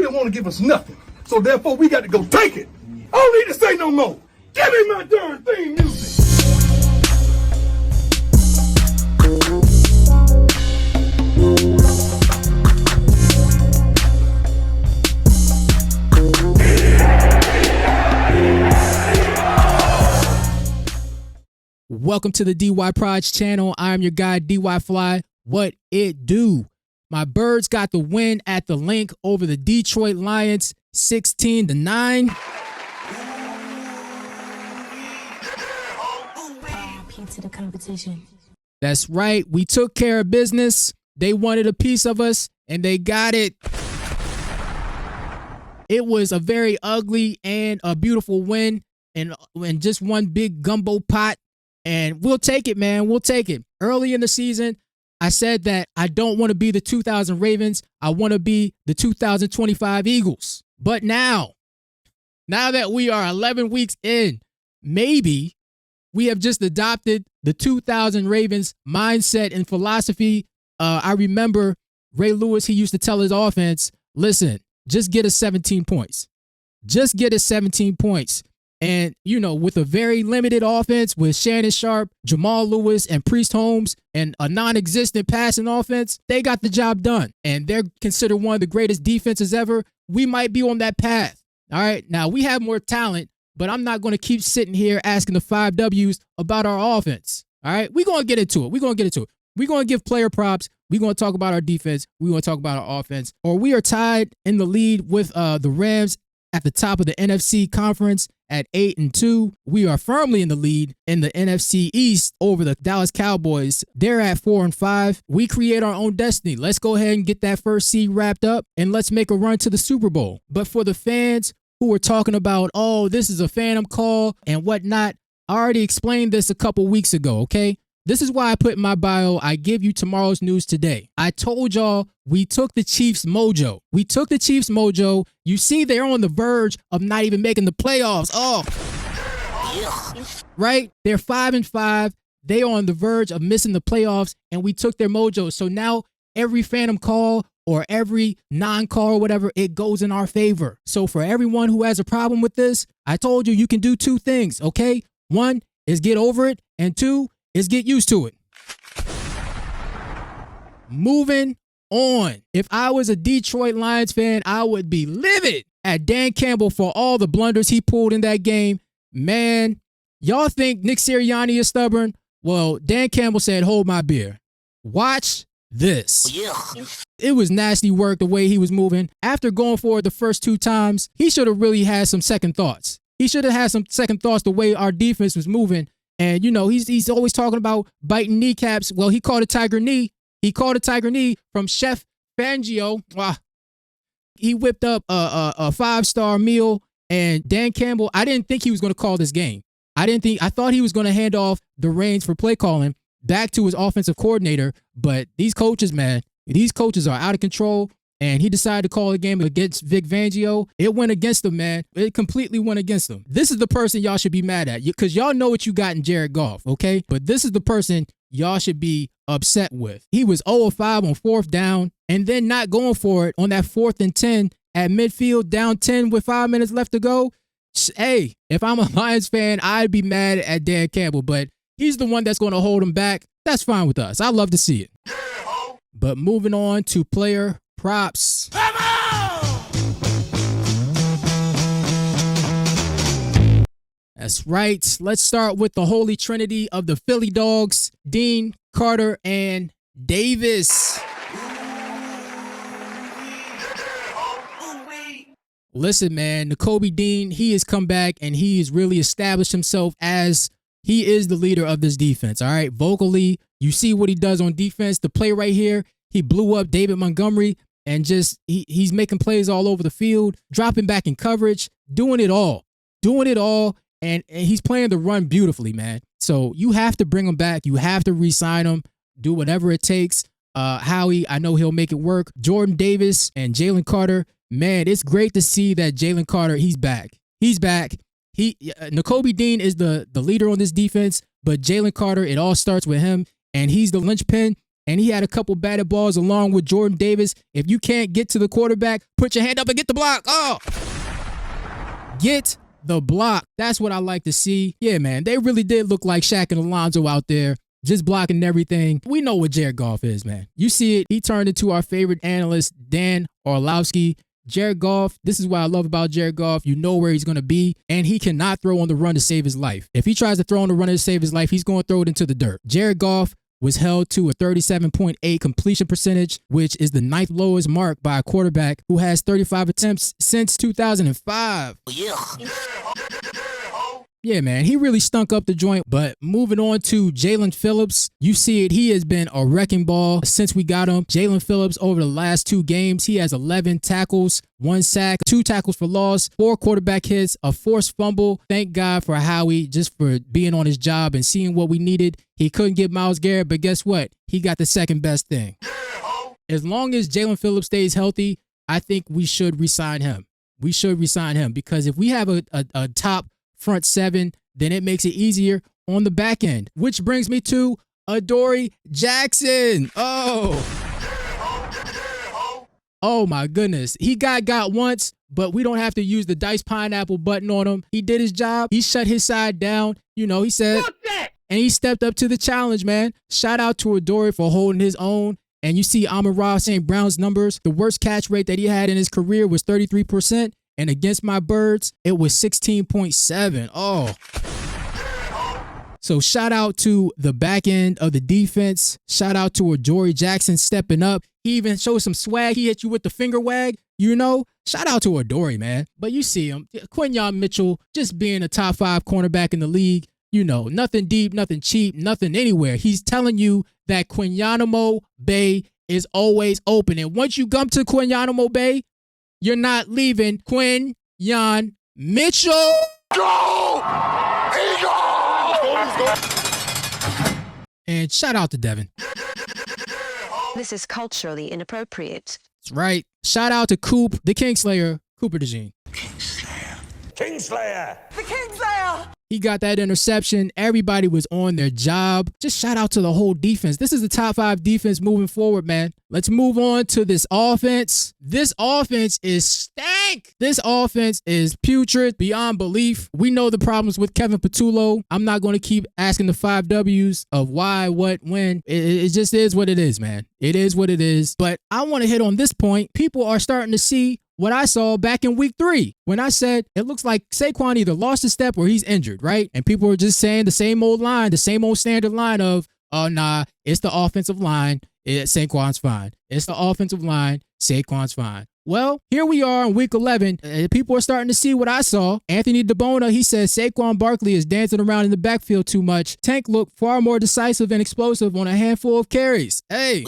didn't want to give us nothing. So therefore, we got to go take it. I don't need to say no more. Give me my darn theme music. Welcome to the DY Prods channel. I'm your guy, DY Fly. What it do? My Birds got the win at the link over the Detroit Lions, 16-9. To the competition. That's right. We took care of business. They wanted a piece of us, and they got it. It was a very ugly and a beautiful win, and just one big gumbo pot. And we'll take it, man. We'll take it. Early in the season, I said that I don't want to be the 2000 Ravens. I want to be the 2025 Eagles. But now that we are 11 weeks in, maybe we have just adopted the 2000 Ravens mindset and philosophy. I remember Ray Lewis, he used to tell his offense, listen, just get us 17 points. Just get us 17 points. And, you know, with a very limited offense with Shannon Sharp, Jamal Lewis, and Priest Holmes, and a non-existent passing offense, they got the job done. And they're considered one of the greatest defenses ever. We might be on that path. All right. Now, we have more talent, but I'm not going to keep sitting here asking the 5 W's about our offense. All right. We're going to get into it. We're going to give player props. We're going to talk about our defense. We're going to talk about our offense. Or we are tied in the lead with the Rams at the top of the NFC conference at 8-2. We are firmly in the lead in the NFC East over the Dallas Cowboys. They're at 4-5. We create our own destiny. Let's go ahead and get that first seed wrapped up, and let's make a run to the Super Bowl. But for the fans who were talking about, oh, this is a phantom call and whatnot, I already explained this a couple weeks ago, okay? This is why I put in my bio, I give you tomorrow's news today. I told y'all we took the Chiefs' mojo. We took the Chiefs' mojo. You see, they're on the verge of not even making the playoffs. Oh, right? They're 5-5. They are on the verge of missing the playoffs, and we took their mojo. So now every phantom call or every non-call or whatever, it goes in our favor. So for everyone who has a problem with this, I told you, you can do two things, okay? One is get over it, and two is get used to it. Moving on. If I was a Detroit Lions fan, I would be livid at Dan Campbell for all the blunders he pulled in that game. Man, y'all think Nick Sirianni is stubborn? Well, Dan Campbell said, hold my beer. Watch this. It was nasty work the way he was moving. After going for it the first 2 times, he should have really had some second thoughts. He should have had some second thoughts the way our defense was moving. And, you know, he's always talking about biting kneecaps. Well, he called a tiger knee. He called a tiger knee from Chef Fangio. He whipped up a 5-star meal. And Dan Campbell, I didn't think he was going to call this game. I thought he was going to hand off the reins for play calling back to his offensive coordinator. But these coaches, man, these coaches are out of control. And he decided to call the game against Vic Fangio. It went against him, man. It completely went against him. This is the person y'all should be mad at, because y'all know what you got in Jared Goff, okay? But this is the person y'all should be upset with. He was 0-5 on 4th down, and then not going for it on that 4th and 10 at midfield, down 10 with 5 minutes left to go. Hey, if I'm a Lions fan, I'd be mad at Dan Campbell, but he's the one that's going to hold him back. That's fine with us. I love to see it. But moving on to player props. Come on! That's right. Let's start with the holy trinity of the Philly Dogs, Dean, Carter, and Davis. Listen, man, Nakobe Dean, he has come back and he has really established himself as he is the leader of this defense, all right? Vocally, you see what he does on defense. The play right here, he blew up David Montgomery. And just, he's making plays all over the field, dropping back in coverage, doing it all. And he's playing the run beautifully, man. So you have to bring him back. You have to re-sign him, do whatever it takes. Howie, I know he'll make it work. Jordan Davis and Jalen Carter, man, it's great to see that Jalen Carter, he's back. Nakobe Dean is the leader on this defense, but Jalen Carter, it all starts with him, and he's the linchpin. and he had a couple batted balls along with Jordan Davis. If you can't get to the quarterback, put your hand up and get the block. Oh, get the block. That's what I like to see. Yeah, man, they really did look like Shaq and Alonzo out there, just blocking everything. We know what Jared Goff is, man. You see it. He turned into our favorite analyst, Dan Orlovsky. Jared Goff, this is what I love about Jared Goff. You know where he's going to be, and he cannot throw on the run to save his life. If he tries to throw on the run to save his life, he's going to throw it into the dirt. Jared Goff was held to a 37.8 completion percentage, which is the 9th lowest mark by a quarterback who has 35 attempts since 2005. Yeah, man, he really stunk up the joint. But moving on to Jalen Phillips, you see it. He has been a wrecking ball since we got him. Jalen Phillips, over the last 2 games, he has 11 tackles, 1 sack, 2 tackles for loss, 4 quarterback hits, a forced fumble. Thank God for Howie just for being on his job and seeing what we needed. He couldn't get Myles Garrett, but guess what? He got the second best thing. As long as Jalen Phillips stays healthy, I think we should re-sign him. We should re-sign him because if we have a top front 7, then it makes it easier on the back end. Which brings me to Adoree Jackson. Oh my goodness. He got once, but we don't have to use the dice pineapple button on him. He did his job. He shut his side down. You know, he said, and he stepped up to the challenge, man. Shout out to Adoree for holding his own. And you see Amon-Ra St. Brown's numbers. The worst catch rate that he had in his career was 33%. And against my birds, it was 16.7. Oh. So shout out to the back end of the defense. Shout out to Adoree Jackson stepping up. He even showed some swag. He hit you with the finger wag, you know. Shout out to Adoree, man. But you see him, Quinyon Mitchell, just being a top 5 cornerback in the league. You know, nothing deep, nothing cheap, nothing anywhere. He's telling you that Quinyanamo Bay is always open. And once you come to Quinyanamo Bay, you're not leaving Quinyon Mitchell. Go! And shout out to Devin. This is culturally inappropriate. That's right. Shout out to Coop, the Kingslayer, Cooper DeJean. Kingslayer! The Kingslayer! He got that interception. Everybody was on their job. Just shout out to the whole defense. This is the top 5 defense moving forward, man. Let's move on to this offense. This offense is stank. This offense is putrid beyond belief. We know the problems with Kevin Patullo. I'm not going to keep asking the 5 W's of why, what, when. It just is what it is, man. It is what it is. But I want to hit on this point. People are starting to see what I saw back in week 3 when I said it looks like Saquon either lost a step or he's injured, right? And people were just saying the same old line, the same old standard line of, oh, nah, it's the offensive line. Saquon's fine. It's the offensive line. Saquon's fine. Well, here we are in week 11. People are starting to see what I saw. Anthony DeBona, he says Saquon Barkley is dancing around in the backfield too much. Tank looked far more decisive and explosive on a handful of carries. Hey.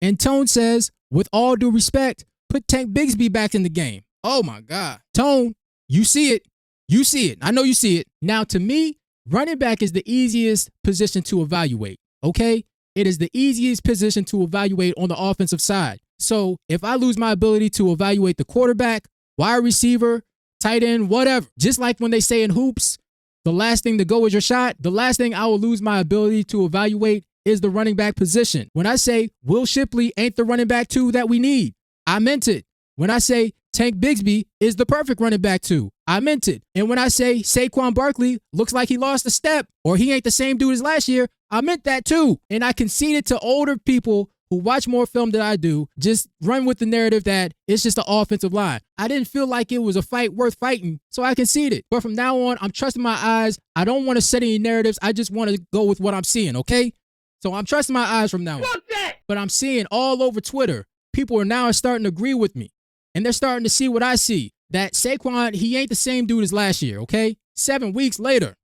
And Tone says, with all due respect, put Tank Bigsby back in the game. Oh my God. Tone, you see it. You see it. I know you see it. Now, to me, running back is the easiest position to evaluate, okay? It is the easiest position to evaluate on the offensive side. So if I lose my ability to evaluate the quarterback, wide receiver, tight end, whatever, just like when they say in hoops, the last thing to go is your shot, the last thing I will lose my ability to evaluate is the running back position. When I say Will Shipley ain't the running back 2 that we need, I meant it. When I say Tank Bigsby is the perfect running back 2, I meant it. And when I say Saquon Barkley looks like he lost a step or he ain't the same dude as last year, I meant that too. And I conceded to older people who watch more film than I do, just run with the narrative that it's just the offensive line. I didn't feel like it was a fight worth fighting, so I conceded. But from now on, I'm trusting my eyes. I don't want to set any narratives. I just want to go with what I'm seeing, okay? So I'm trusting my eyes from now on. But I'm seeing all over Twitter, people are now starting to agree with me. And they're starting to see what I see. That Saquon, he ain't the same dude as last year, okay? 7 weeks later.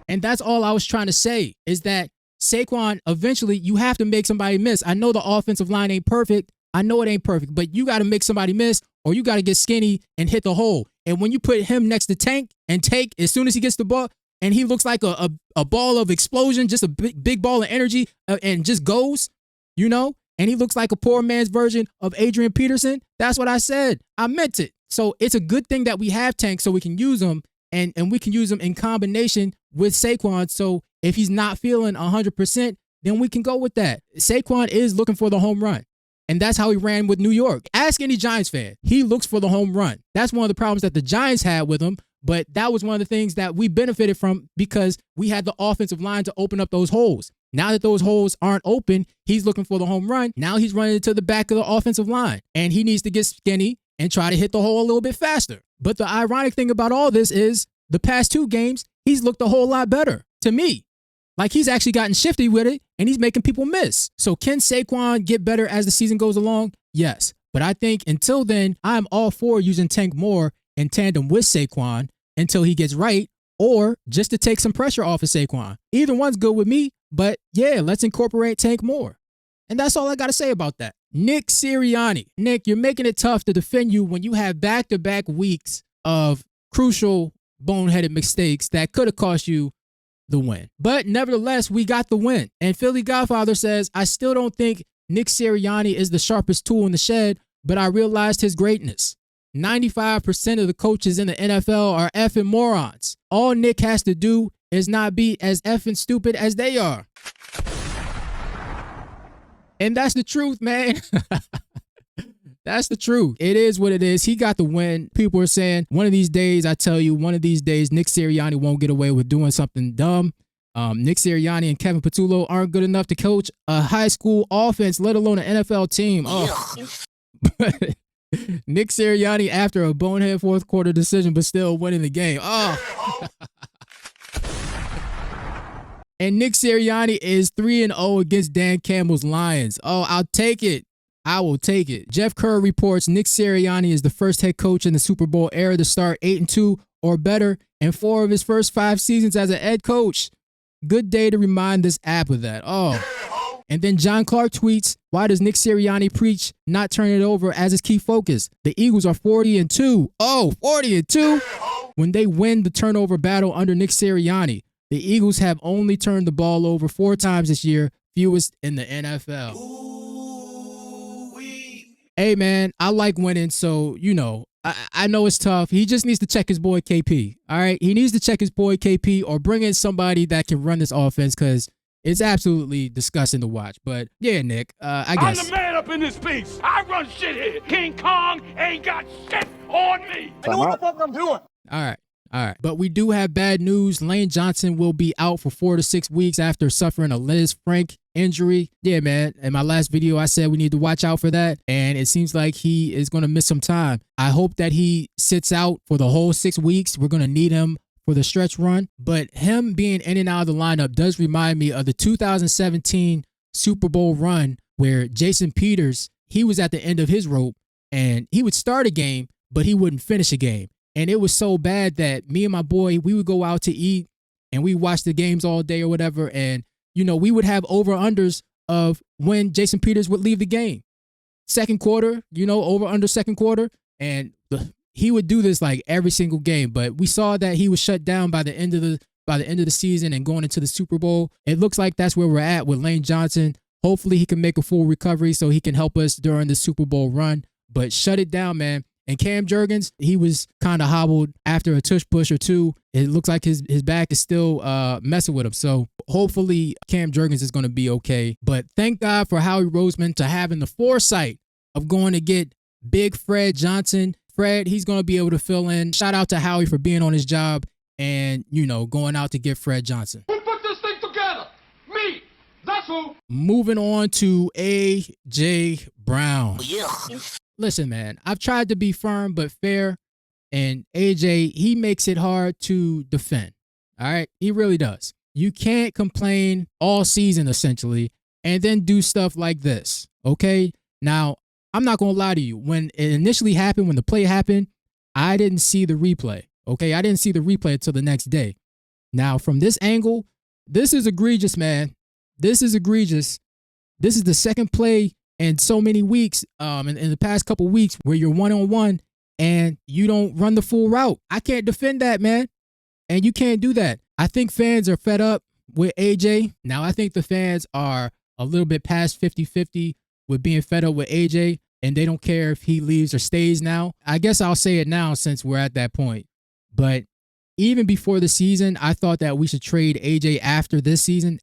And that's all I was trying to say, is that Saquon, eventually, you have to make somebody miss. I know the offensive line ain't perfect. I know it ain't perfect. But you got to make somebody miss, or you got to get skinny and hit the hole. And when you put him next to Tank, and Tank, as soon as he gets the ball, and he looks like a ball of explosion, just a big ball of energy, and just goes, you know? And he looks like a poor man's version of Adrian Peterson. That's what I said. I meant it. So it's a good thing that we have Tank so we can use him, and we can use him in combination with Saquon. So if he's not feeling 100%, then we can go with that. Saquon is looking for the home run. And that's how he ran with New York. Ask any Giants fan. He looks for the home run. That's one of the problems that the Giants had with him. But that was one of the things that we benefited from because we had the offensive line to open up those holes. Now that those holes aren't open, he's looking for the home run. Now he's running to the back of the offensive line. And he needs to get skinny and try to hit the hole a little bit faster. But the ironic thing about all this is the past 2 games, he's looked a whole lot better to me. Like he's actually gotten shifty with it and he's making people miss. So can Saquon get better as the season goes along? Yes. But I think until then, I'm all for using Tank Moore in tandem with Saquon until he gets right or just to take some pressure off of Saquon. Either one's good with me, but yeah, let's incorporate Tank Moore. And that's all I got to say about that. Nick Sirianni. Nick, you're making it tough to defend you when you have back-to-back weeks of crucial boneheaded mistakes that could have cost you the win. But nevertheless, we got the win. And Philly Godfather says, I still don't think Nick Sirianni is the sharpest tool in the shed, but I realized his greatness. 95% of the coaches in the NFL are effing morons. All Nick has to do is not be as effing stupid as they are. And that's the truth, man. That's the truth. It is what it is. He got the win. People are saying one of these days, I tell you, one of these days, Nick Sirianni won't get away with doing something dumb. Nick Sirianni and Kevin Patullo aren't good enough to coach a high school offense, let alone an NFL team. Oh. Nick Sirianni after a bonehead fourth quarter decision, but still winning the game. Oh. And Nick Sirianni is 3-0 against Dan Campbell's Lions. Oh, I'll take it. I will take it. Jeff Kerr reports Nick Sirianni is the first head coach in the Super Bowl era to start 8-2 or better in 4 of his first 5 seasons as a head coach. Good day to remind this app of that. Oh. And then John Clark tweets, why does Nick Sirianni preach not turning it over as his key focus? The Eagles are 40-2. Oh, 40-2? When they win the turnover battle under Nick Sirianni, the Eagles have only turned the ball over 4 times this year, fewest in the NFL. Hey, man, I like winning, so, you know, I know it's tough. He just needs to check his boy KP, all right? He needs to check his boy KP or bring in somebody that can run this offense because it's absolutely disgusting to watch. But, yeah, Nick, I guess. I'm the man up in this piece. I run shit here. King Kong ain't got shit on me. I know what the fuck I'm doing. All right. But we do have bad news. Lane Johnson will be out for 4 to 6 weeks after suffering a Liz Frank injury. Yeah, man. In my last video, I said we need to watch out for that. And it seems like he is going to miss some time. I hope that he sits out for the whole 6 weeks. We're going to need him for the stretch run. But him being in and out of the lineup does remind me of the 2017 Super Bowl run where Jason Peters, he was at the end of his rope and he would start a game, but he wouldn't finish a game. And it was so bad that me and my boy, we would go out to eat and we watch the games all day or whatever. And, you know, we would have over-unders of when Jason Peters would leave the game. Second quarter, you know, over-under second quarter. And he would do this like every single game. But we saw that he was shut down by the end of the season and going into the Super Bowl. It looks like that's where we're at with Lane Johnson. Hopefully he can make a full recovery so he can help us during the Super Bowl run. But shut it down, man. And Cam Jurgens, he was kind of hobbled after a tush push or two. It looks like his back is still messing with him. So hopefully Cam Jurgens is going to be okay. But thank God for Howie Roseman to having the foresight of going to get big Fred Johnson. Fred, he's going to be able to fill in. Shout out to Howie for being on his job and, you know, going out to get Fred Johnson. Who put this thing together? Me. That's who. Moving on to AJ Brown. Yeah. Listen, man, I've tried to be firm but fair, and AJ, he makes it hard to defend. All right? He really does. You can't complain all season, essentially, and then do stuff like this, okay? Now, I'm not going to lie to you. When it initially happened, when the play happened, I didn't see the replay, okay? I didn't see the replay until the next day. Now, from this angle, this is egregious, man. This is egregious. This is the second play in so many weeks, in the past couple weeks where you're one-on-one and you don't run the full route. I can't defend that, man. And you can't do that. I think fans are fed up with AJ. Now, I think the fans are a little bit past 50-50 with being fed up with AJ, and they don't care if he leaves or stays now. I guess I'll say it now since we're at that point. But even before the season, I thought that we should trade AJ after this season.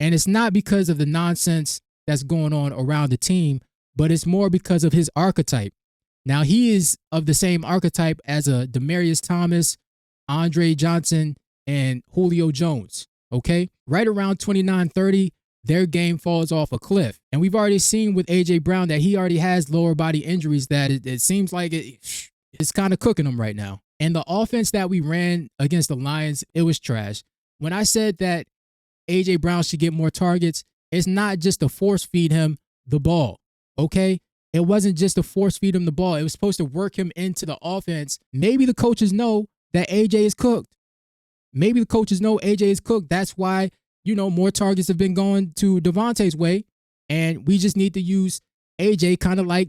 And it's not because of the nonsense that's going on around the team, but it's more because of his archetype. Now, he is of the same archetype as a Demaryius Thomas, Andre Johnson, and Julio Jones, okay? Right around 29-30, their game falls off a cliff. And we've already seen with ajbrown that he already has lower body injuries that it seems like it's kind of cooking him right now. And the offense that we ran against the Lions, it was trash. When I said that ajbrown should get more targets, it's not just to force feed him the ball, okay? It wasn't just to force feed him the ball. It was supposed to work him into the offense. Maybe the coaches know that AJ is cooked. Maybe the coaches know AJ is cooked. That's why, more targets have been going to Devontae's way. And we just need to use AJ kind of like,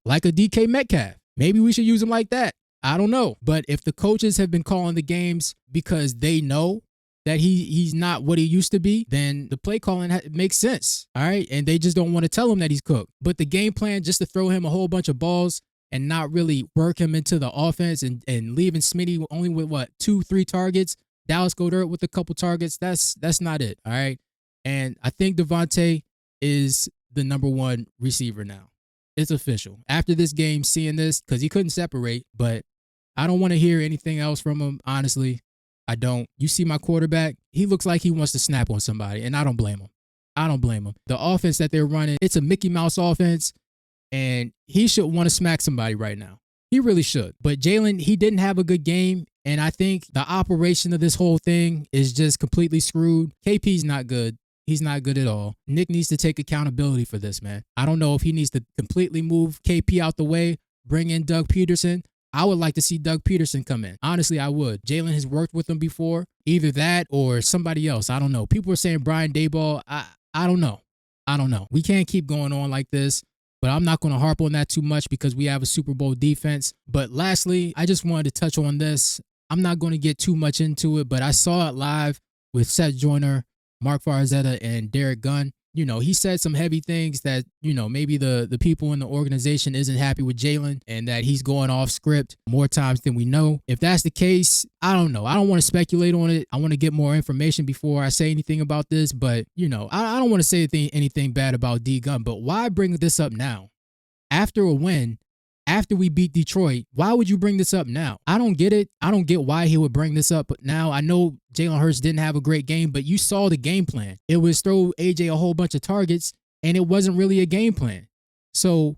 like a DK Metcalf. Maybe we should use him like that. I don't know. But if the coaches have been calling the games because they know that he's not what he used to be, then the play calling makes sense, all right? And they just don't want to tell him that he's cooked. But the game plan just to throw him a whole bunch of balls and not really work him into the offense and leaving Smitty only with, 2-3 targets, Dallas Goedert with a couple targets, that's not it, all right? And I think Devontae is the number one receiver now. It's official. After this game, seeing this, because he couldn't separate, but I don't want to hear anything else from him, honestly. I don't. You see my quarterback, he looks like he wants to snap on somebody, and I don't blame him. I don't blame him. The offense that they're running, it's a Mickey Mouse offense, and he should want to smack somebody right now. He really should. But Jalen, he didn't have a good game, and I think the operation of this whole thing is just completely screwed. KP's not good. He's not good at all. Nick needs to take accountability for this, man. I don't know if he needs to completely move KP out the way, bring in Doug Peterson. I would like to see Doug Peterson come in. Honestly, I would. Jalen has worked with him before. Either that or somebody else. I don't know. People are saying Brian Daboll. I don't know. I don't know. We can't keep going on like this, but I'm not going to harp on that too much because we have a Super Bowl defense. But lastly, I just wanted to touch on this. I'm not going to get too much into it, but I saw it live with Seth Joyner, Mark Farzetta, and Derrick Gunn. He said some heavy things that, maybe the people in the organization isn't happy with Jalen and that he's going off script more times than we know. If that's the case, I don't know. I don't want to speculate on it. I want to get more information before I say anything about this. But, I don't want to say anything bad about D Gunn. But why bring this up now? After a win, after we beat Detroit, why would you bring this up now? I don't get it. I don't get why he would bring this up now. I know Jalen Hurts didn't have a great game, but you saw the game plan. It was throw AJ a whole bunch of targets, and it wasn't really a game plan. So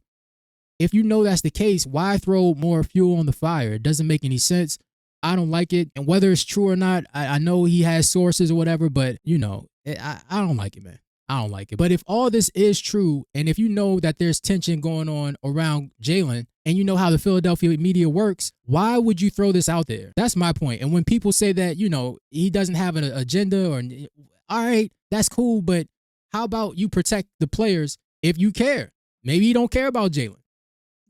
if you know that's the case, why throw more fuel on the fire? It doesn't make any sense. I don't like it. And whether it's true or not, I know he has sources or whatever, but, I don't like it, man. I don't like it. But if all this is true, and if you know that there's tension going on around Jalen, and you know how the Philadelphia media works, why would you throw this out there? That's my point. And when people say that, he doesn't have an agenda, or all right, that's cool, but how about you protect the players if you care? Maybe you don't care about Jalen.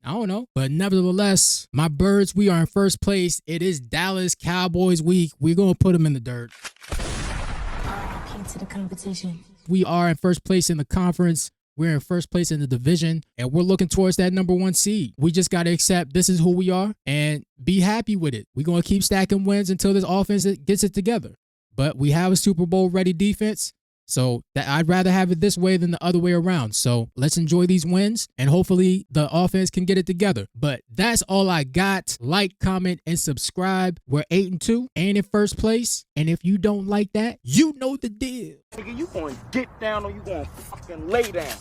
I don't know. But nevertheless, my birds, we are in first place. It is Dallas Cowboys week. We're going to put them in the dirt. To the competition. We are in first place in the conference. We're in first place in the division, and we're looking towards that number 1 seed. We just got to accept this is who we are and be happy with it. We're going to keep stacking wins until this offense gets it together. But we have a Super Bowl ready defense, so I'd rather have it this way than the other way around. So let's enjoy these wins, and hopefully the offense can get it together. But that's all I got. Like, comment, and subscribe. We're 8-2 and in first place. And if you don't like that, you know the deal. Nigga, you gonna get down or you gonna fucking lay down.